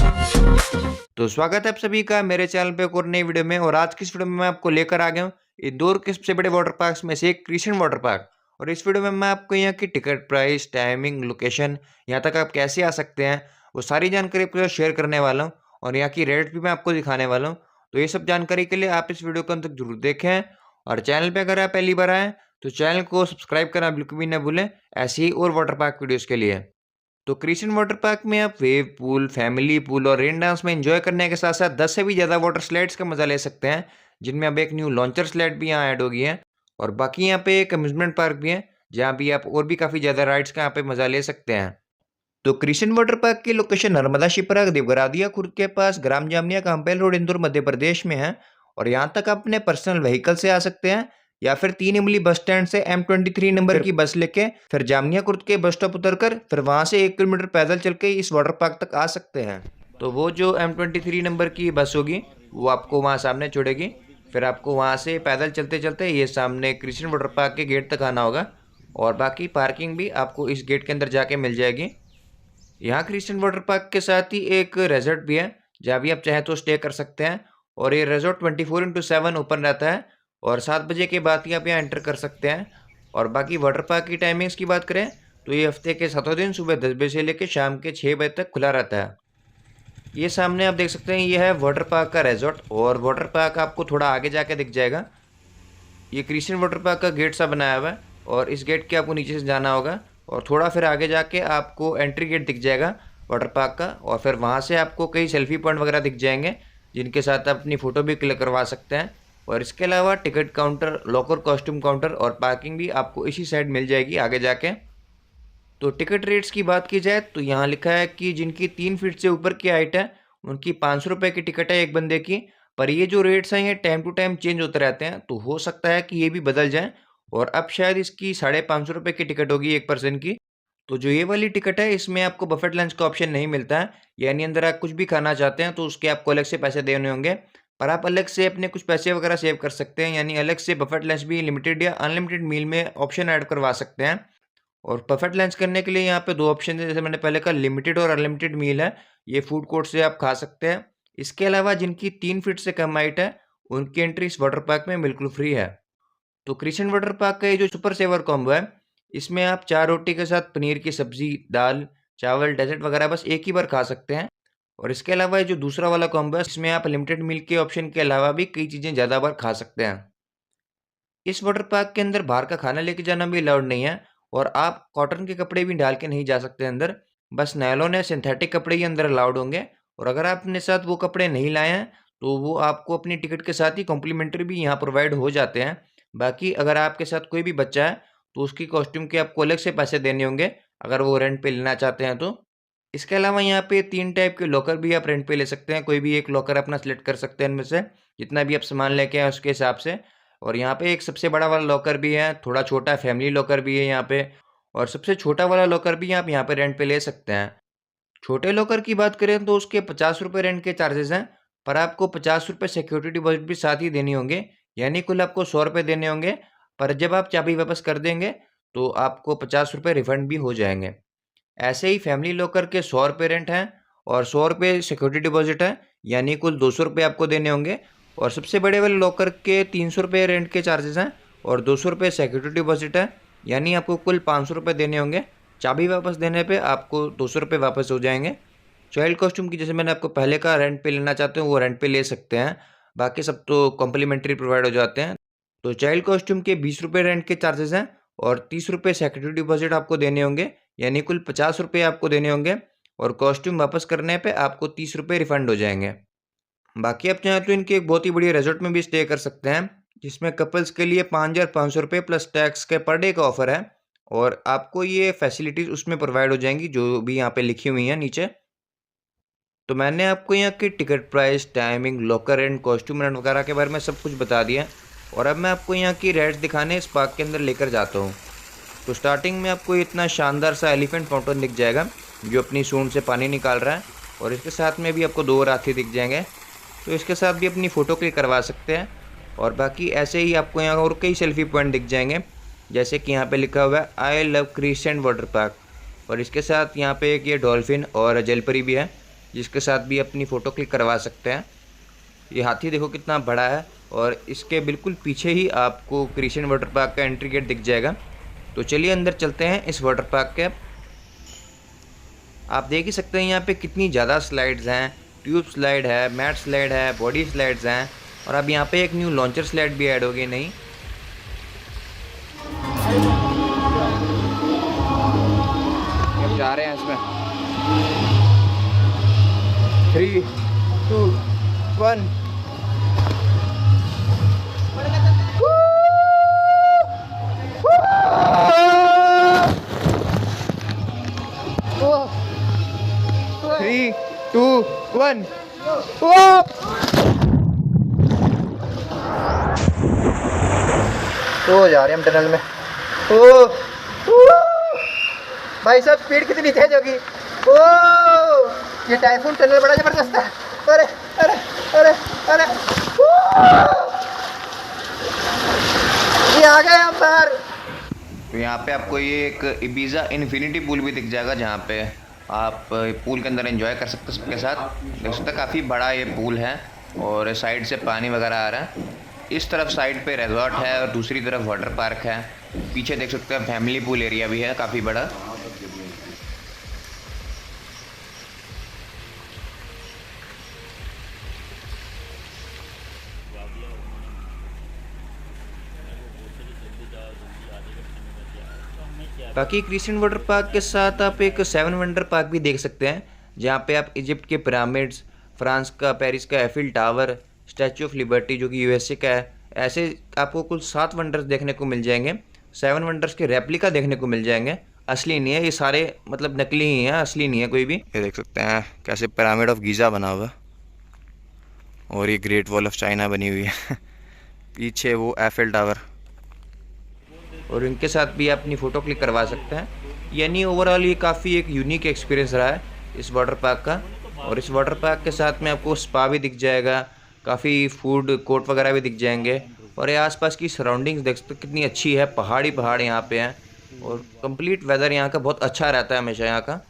तो स्वागत है आप सभी का मेरे चैनल पे एक और नई वीडियो में। और आज की इस वीडियो में मैं आपको लेकर आ गया हूँ इंदौर के सबसे बड़े वाटर पार्क्स में से एक क्रिशन वाटर पार्क। और इस वीडियो में मैं आपको यहाँ की टिकट प्राइस, टाइमिंग, लोकेशन, यहाँ तक आप कैसे आ सकते हैं, वो सारी जानकारी आपके साथ शेयर करने वाला हूँ। और यहाँ की रेट भी मैं आपको दिखाने वाला हूँ। तो ये सब जानकारी के लिए आप इस वीडियो को अंत तक जरूर देखें। और चैनल पर अगर आप पहली बार आए तो चैनल को सब्सक्राइब करना बिल्कुल भी न भूलें, ऐसी ही और वाटर पार्क वीडियोज़ के लिए। तो क्रिशन वाटर पार्क में आप वेव पूल, फैमिली पूल और रेन डांस में एंजॉय करने के साथ साथ 10 से भी ज़्यादा वाटर स्लाइड्स का मजा ले सकते हैं, जिनमें अब एक न्यू लॉन्चर स्लाइड भी यहाँ ऐड हो गई है। और बाकी यहाँ पे एक अम्यूजमेंट पार्क भी है, जहाँ भी आप और भी काफ़ी ज़्यादा राइड्स का यहाँ पे मजा ले सकते हैं। तो क्रिशन वाटर पार्क की लोकेशन नर्मदा शिप्रा देवगरादिया खुर्द के पास ग्राम जामनिया काम्पेल रोड, इंदौर, मध्य प्रदेश में है। और यहाँ तक आप अपने पर्सनल व्हीकल से आ सकते हैं, या फिर 3 इमली बस स्टैंड से M23 नंबर की बस लेके फिर जामनिया कुर्द के बस स्टॉप उतरकर फिर वहां से 1 किलोमीटर पैदल चल के इस वाटर पार्क तक आ सकते हैं। तो वो जो M23 नंबर की बस होगी वो आपको वहां सामने छोड़ेगी। फिर आपको वहां से पैदल चलते चलते ये सामने क्रिशन वाटर पार्क के गेट तक आना होगा। और बाकी पार्किंग भी आपको इस गेट के अंदर जाके मिल जाएगी। यहाँ क्रिशन वाटर पार्क के साथ ही एक रिजॉर्ट भी है, जहाँ भी आप चाहें तो स्टे कर सकते हैं। और ये रिजॉर्ट 24/7 ओपन रहता है और 7 बजे के बाद ही आप यहाँ एंटर कर सकते हैं। और बाकी वाटर पार्क की टाइमिंग्स की बात करें तो ये हफ्ते के 7 दिन सुबह 10 बजे से लेकर शाम के 6 बजे तक खुला रहता है। ये सामने आप देख सकते हैं, ये है वाटर पार्क का रिजॉर्ट। और वाटर पार्क आपको थोड़ा आगे जाके दिख जाएगा। ये क्रिशन वाटर पार्क का गेट सा बनाया हुआ है और इस गेट के आपको नीचे से जाना होगा। और थोड़ा फिर आगे जाके आपको एंट्री गेट दिख जाएगा वाटर पार्क का। और फिर वहाँ से आपको कई सेल्फी पॉइंट वगैरह दिख जाएंगे, जिनके साथ आप अपनी फ़ोटो भी क्लिक करवा सकते हैं। और इसके अलावा ticket counter, locker, costume counter और पार्किंग भी आपको इसी साइड मिल जाएगी आगे जाके। तो टिकट रेट्स की बात की जाए तो यहाँ लिखा है कि जिनकी 3 फीट से ऊपर की हाइट है उनकी 500 रुपये की टिकट है एक बंदे की। पर ये जो रेट्स हैं ये टाइम टू टाइम चेंज होते रहते हैं, तो हो सकता है कि ये भी बदल जाए। और अब शायद इसकी 550 रुपये की टिकट होगी एक पर्सन की। तो जो ये वाली टिकट है इसमें आपको बफेट लंच का ऑप्शन नहीं मिलता है, यानी अंदर आप कुछ भी खाना चाहते हैं तो उसके आपको अलग से पैसे देने होंगे। पर आप अलग से अपने कुछ पैसे वगैरह सेव कर सकते हैं, यानी अलग से बफेट लंच भी लिमिटेड या अनलिमिटेड मील में ऑप्शन ऐड करवा सकते हैं। और परफेक्ट लंच करने के लिए यहाँ पे 2 ऑप्शन है, जैसे मैंने पहले कहा लिमिटेड और अनलिमिटेड मील है। ये फूड कोर्ट से आप खा सकते हैं। इसके अलावा जिनकी 3 फीट से कम हाइट है उनकी एंट्री इस वाटर पार्क में बिल्कुल फ्री है। तो क्रिशन वाटर पार्क का ये जो सुपर सेवर कॉम्बो है, इसमें आप 4 रोटी के साथ पनीर की सब्जी, दाल, चावल, डेजर्ट वगैरह बस एक ही बार खा सकते हैं। और इसके अलावा ये जो दूसरा वाला कॉम्बो है इसमें आप लिमिटेड मील के ऑप्शन के अलावा भी कई चीज़ें ज़्यादा बार खा सकते हैं। इस वाटर पार्क के अंदर बाहर का खाना लेके जाना भी अलाउड नहीं है। और आप कॉटन के कपड़े भी डाल के नहीं जा सकते अंदर, बस नायलॉन या सिंथेटिक कपड़े ही अंदर अलाउड होंगे। और अगर आप अपने साथ वो कपड़े नहीं लाए हैं तो वो आपको अपनी टिकट के साथ ही कॉम्प्लीमेंट्री भी यहाँ प्रोवाइड हो जाते हैं। बाकी अगर आपके साथ कोई भी बच्चा है तो उसकी कॉस्ट्यूम के आपको अलग से पैसे देने होंगे, अगर वो रेंट पे लेना चाहते हैं तो। इसके अलावा यहाँ पे 3 टाइप के लॉकर भी आप रेंट पे ले सकते हैं। कोई भी एक लॉकर अपना सेलेक्ट कर सकते हैं इनमें से, जितना भी आप सामान लेके आए उसके हिसाब से। और यहाँ पे एक सबसे बड़ा वाला लॉकर भी है, थोड़ा छोटा फैमिली लॉकर भी है यहाँ पे। और सबसे छोटा वाला लॉकर भी आप यहाँ पे रेंट पे ले सकते हैं। छोटे लॉकर की बात करें तो उसके 50 रुपये रेंट के चार्जेस हैं, पर आपको 50 रुपये सिक्योरिटी डिपॉजिट भी साथ ही देनी होंगे, यानी कुल आपको 100 रुपये देने होंगे। पर जब आप चाबी वापस कर देंगे तो आपको 50 रुपये रिफंड भी हो जाएंगे। ऐसे ही फैमिली लॉकर के 100 रुपये रेंट हैं और 100 रुपये सिक्योरिटी डिपॉजिट है, यानी कुल 200 रुपये आपको देने होंगे। और सबसे बड़े वाले लॉकर के 300 रुपये रेंट के चार्जेस हैं और 200 रुपये सिक्योरिटी डिपॉजिट है, यानी आपको कुल 500 रुपये देने होंगे। चाबी वापस देने पे आपको 200 रुपये वापस हो जाएंगे। चाइल्ड कॉस्ट्यूम की जैसे मैंने आपको पहले कहा, रेंट पे लेना चाहते हो वो रेंट पे ले सकते हैं, बाकी सब तो कॉम्प्लीमेंट्री प्रोवाइड हो जाते हैं। तो चाइल्ड कॉस्ट्यूम के 20 रुपये रेंट के चार्जेस हैं और 30 रुपये सिक्योरिटी डिपॉजिट आपको देने होंगे, यानी कुल 50 रुपये आपको देने होंगे। और कॉस्ट्यूम वापस करने पे आपको 30 रुपये रिफंड हो जाएंगे। बाकी आप चाहें तो इनके एक बहुत ही बढ़िया रिजॉर्ट में भी स्टे कर सकते हैं, जिसमें कपल्स के लिए 5,500 रुपये प्लस टैक्स के पर डे का ऑफर है। और आपको ये फैसिलिटीज़ उसमें प्रोवाइड हो जाएंगी जो भी यहाँ पे लिखी हुई हैं नीचे। तो मैंने आपको यहाँ की ticket price, timing, locker rent, costume rent वगैरह के बारे में सब कुछ बता दिया है। और अब मैं आपको यहाँ की रेट्स दिखाने इस पार्क के अंदर लेकर जाता हूँ। तो स्टार्टिंग में आपको इतना शानदार सा एलिफेंट फाउंटेन दिख जाएगा जो अपनी सूंड से पानी निकाल रहा है। और इसके साथ में भी आपको 2 और हाथी दिख जाएंगे, तो इसके साथ भी अपनी फ़ोटो क्लिक करवा सकते हैं। और बाकी ऐसे ही आपको यहाँ और कई सेल्फी पॉइंट दिख जाएंगे, जैसे कि यहाँ पे लिखा हुआ है I love Krishan water park. और इसके साथ यहाँ पे एक ये डॉल्फिन और जलपरी भी है, जिसके साथ भी अपनी फ़ोटो क्लिक करवा सकते हैं। ये हाथी देखो कितना बड़ा है और इसके बिल्कुल पीछे ही आपको क्रिशियन वाटर पार्क का एंट्री गेट दिख जाएगा। तो चलिए अंदर चलते हैं इस वाटर पार्क के। आप देख ही सकते हैं यहाँ पे कितनी ज़्यादा स्लाइड्स हैं। ट्यूब स्लाइड है, मैट स्लाइड है, बॉडी स्लाइड्स हैं और अब यहाँ पे एक न्यू लॉन्चर स्लाइड भी ऐड होगी नई। अब जा रहे हैं इसमें 3, 2, 1। Three, 2, 1। तो जा रहे हैं हम टनल में। ओ भाई साहब स्पीड कितनी तेज होगी। ओ ये टाइफून टनल बड़ा जबरदस्त है। अरे अरे अरे अरे ये आ गए हम बाहर। तो यहाँ पे आपको ये एक इबीजा इन्फिनिटी पूल भी दिख जाएगा, जहाँ पे आप पूल के अंदर एंजॉय कर सकते हैं सबके साथ। देख सकते हैं काफ़ी बड़ा ये पूल है और साइड से पानी वगैरह आ रहा है। इस तरफ साइड पे रिजॉर्ट है और दूसरी तरफ वाटर पार्क है। पीछे देख सकते हैं फैमिली पूल एरिया भी है काफ़ी बड़ा। बाकी क्रिशियन वाटर पार्क के साथ आप एक 7 वंडर पार्क भी देख सकते हैं, जहाँ पे आप इजिप्ट के पिरामिड्स, फ्रांस का पेरिस का Eiffel tower, statue of liberty जो कि यूएसए का है, ऐसे आपको कुल 7 वंडर्स देखने को मिल जाएंगे। 7 वंडर्स के रेप्लिका देखने को मिल जाएंगे, असली नहीं है ये सारे, मतलब नकली ही हैं, असली नहीं है कोई भी। ये देख सकते हैं कैसे पिरामिड ऑफ गीज़ा बना हुआ और ये ग्रेट वॉल ऑफ चाइना बनी हुई है पीछे वो एफिल टावर, और इनके साथ भी आप अपनी फ़ोटो क्लिक करवा सकते हैं। यानी ओवरऑल ये काफ़ी एक यूनिक एक्सपीरियंस रहा है इस वाटर पार्क का। और इस वाटर पार्क के साथ में आपको स्पा भी दिख जाएगा, काफ़ी फूड कोर्ट वगैरह भी दिख जाएंगे। और ये आसपास की सराउंडिंग्स देख सकते कितनी अच्छी है, पहाड़ यहाँ पे हैं और कंप्लीट वेदर यहाँ का बहुत अच्छा रहता है हमेशा यहाँ का।